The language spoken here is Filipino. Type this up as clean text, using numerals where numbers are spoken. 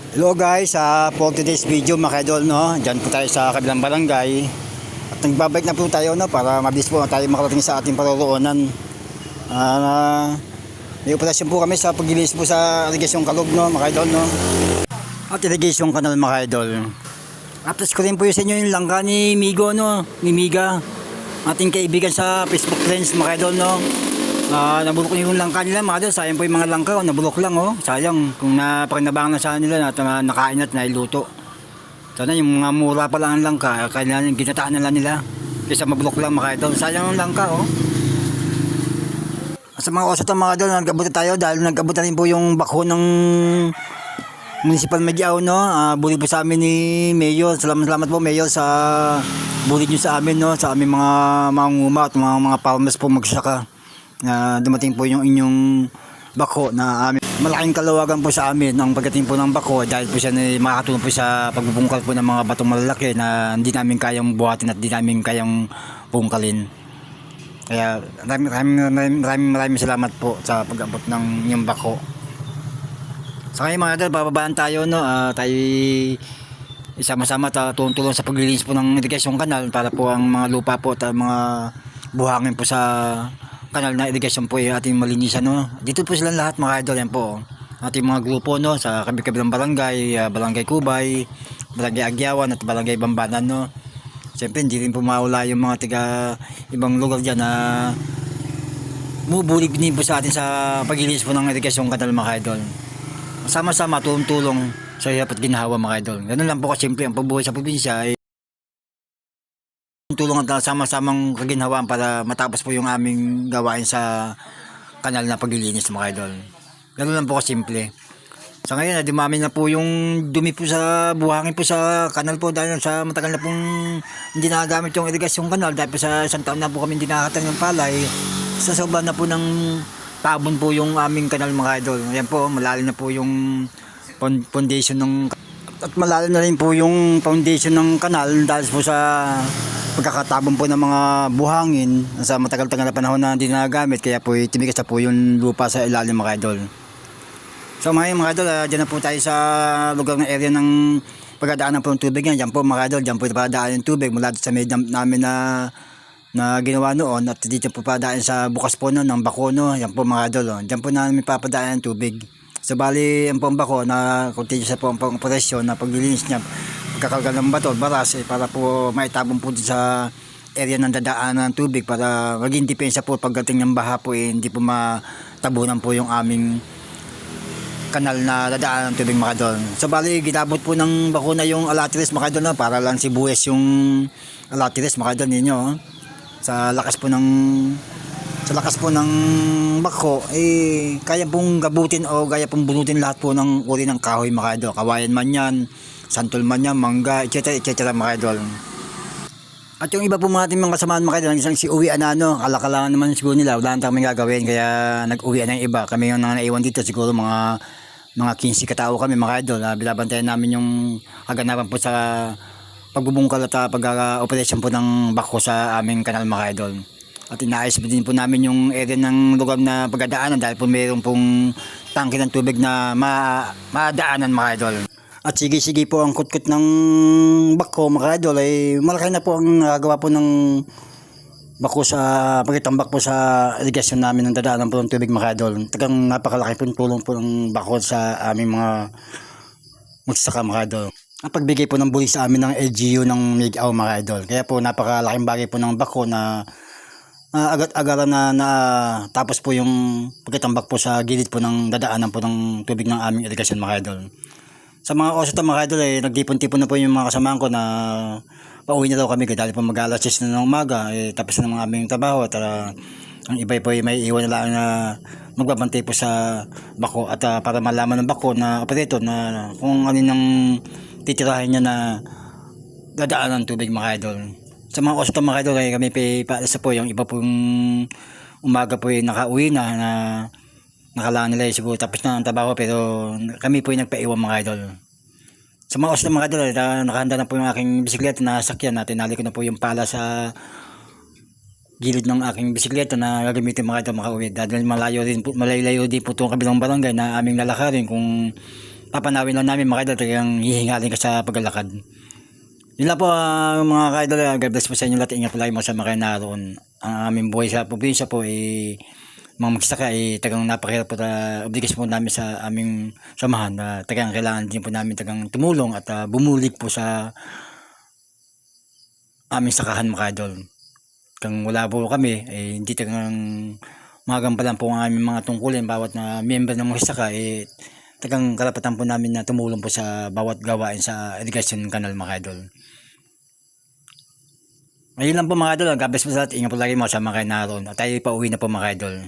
Hello guys, for today's video mga idol, no? Diyan po tayo sa kabilang barangay. At nagbabike na po tayo, no? Para mabilis po tayo makarating sa ating paroroonan. May operasyon po kami sa paglilis po sa irrigation kalog, no mga idol, no? At irrigation canal mga idol. Tapos ko rin po sa inyo yung langka ni Migo, no? Ni Miga, ating kaibigan sa Facebook friends mga idol, no? Nabulok yung langka nila mga idol. Sayang po yung mga langka, nabulok lang, oh. Sayang kung napakinabangan na sana nila at nakain at nailuto. Sana yung mga mura pa lang ang langka, kaya ginataan na lang nila kaysa mabulok lang mga idol. Sayang ang langka, oh. Sa mga osot mga idol, nag-abot tayo dahil nag-abot na rin po yung bako ng Municipal Magiao, no? Bulit po sa amin ni Mayor. Salamat po Mayor sa bulit nyo sa amin, no? Sa aming mga mangunguma at mga farmers po magsasaka. Dumating po yung inyong bako na amin. Malaking kalawagan po sa amin ang pagdating po ng bako dahil po siya makakatulong po sa pagbubungkal po ng mga batong malalaki na hindi namin kayang buhatin at hindi namin kayang bungkalin. Kaya maraming salamat po sa pag-abot ng inyong bako. Sa ngayon mga idol, bababaan tayo, no? Tayo isama-sama tulong sa paglilinis po ng irrigation canal para po ang mga lupa po at mga buhangin po sa kanal na irrigation po yung ating malinisan, no? Dito po silang lahat mga idol, yan po ating mga grupo, no? Sa kabilang barangay, Barangay Kubay, Barangay Agyawan at Barangay Bambanan, no? Siyempre hindi rin po mawala yung mga tiga ibang lugar dyan na mubulig din po sa atin sa paglilinis po ng irrigation canal mga idol. Sama-sama tulong-tulong sa hirap at ginhawa mga idol. Ganun lang po kasimple ang pagbuhay sa probinsya, tulong at sama-samang kaginhawaan para matapos po yung aming gawain sa kanal na paglilinis mga idol. Ganun lang po kasimple. Sa ngayon, dumami na po yung dumi po sa buhangin po sa kanal po dahil sa matagal na pong hindi nagagamit yung irrigation kanal dahil po sa isang taon na po kami hindi nakakatang ng palay. Sa sobrang na po ng tabon po yung aming kanal mga idol. Ayan po, malalim na po yung foundation ng at malalim na rin po yung foundation ng kanal dahil po sa pagkakatabon po ng mga buhangin sa matagal-tagal na panahon na hindi nagagamit, kaya po timigas na po yung lupa sa ilalim mga idol. So mga idol, dyan na po tayo sa lugar ng area ng pagdadaanan po ng tubig yan. Dyan po mga idol, dyan po padaan yung tubig mula sa may dump namin na ginawa noon at dito po padaan sa bukas po noon ng bako, no? Yan po mga idol, oh. Dyan po namin papadaan yung tubig. So bali ang bako na continuous po ang operasyon na paglilinis niya, pagkakalgal ng bato, baras, para po maitabon po sa area ng dadaanan ng tubig para maging depensa po pagdating ng baha po, hindi po matabunan po yung aming kanal na dadaanan ng tubig mga idol. So bali ginabot po ng bako na yung alatres mga idol, no? Para lang sibuyas yung alatres mga idol ninyo, oh. Sa lakas po ng bako, kaya pong gabutin o kaya pong bunutin lahat po ng uri ng kahoy mga idol. Kawayan man yan, santol man yan, mangga, etc. mga idol. At yung iba po mga ating mga kasamaan mga idol, isang si uwian na, no? Alakalangan naman siguro nila, wala nang kami gagawin kaya nag-uwian ng iba. Kami yung naiwan dito, siguro mga 15 katao kami mga idol. Binabantayan namin yung kaganapan po sa pagbubungkal at pag-operation po ng bako sa aming kanal mga idol. At inaayos din po namin yung area ng lugar na pagdadaanan dahil po mayroon pong tangke ng tubig na madaanan mga idol. At sige po ang kutkot ng bako mga idol, ay malaki na po ang nagawa po ng bako sa pagtambak po sa irrigation namin ng dadaanan po ng tubig mga idol. Tagang napakalaki po tulong po ng bako sa aming mga magsasaka mga idol. Ang pagbigay po ng bulis sa amin ng LGU ng Magiao mga idol. Kaya po napakalaking bagay po ng bako na agad-agaran na tapos po yung pagkatambak po sa gilid po ng dadaanan po ng tubig ng aming irrigation mga idol. Sa mga osot mga idol, nagtipon-tipon na po yung mga kasamahan ko na pauwi na daw kami dahil po mag-alas 6 na ng umaga, tapos na ng aming trabaho at ang iba po may iwan na lang na magbabantay po sa bako at para malaman ng bako na operator na kung ano nang titirahin niya na dadaanan ng tubig mga idol. Sa mga osot mga idol, kami paalasa po yung iba pong umaga po nakauwi na nakalaan nila siguro tapos na ang trabaho, pero kami po yung nagpaiwan mga idol. Sa mga osot mga idol, nakahanda na po yung aking bisikleta na sakyan natin. Tinali ko na po yung pala sa gilid ng aking bisikleta na gagamitin mga idol makauwi dahil malayo din po itong kabilang barangay na aming lalakarin kung papanawin lang namin mga idol, talagang hihingalin ka sa paglalakad. Yun lang po mga ka-idol, God bless po sa inyo lahat, ingat po lagi mga sama kayo naroon. Ang aming buhay sa probinsya po mga magsasaka tagang napakahirap po obligasyon po namin sa aming samahan na tagang kailangan din po namin tagang tumulong at bumulig po sa aming sakahan mga idol. Kung wala po kami, hindi tagang magampalan po ang aming mga tungkulin bawat na member ng mga saka tagang karapatan po namin na tumulong po sa bawat gawain sa irrigation canal mga idol. Ayun lang po mga idol, God bless po sa lahat, ingat po lagi mga sama kayo naroon at tayo pa uwi na po mga idol.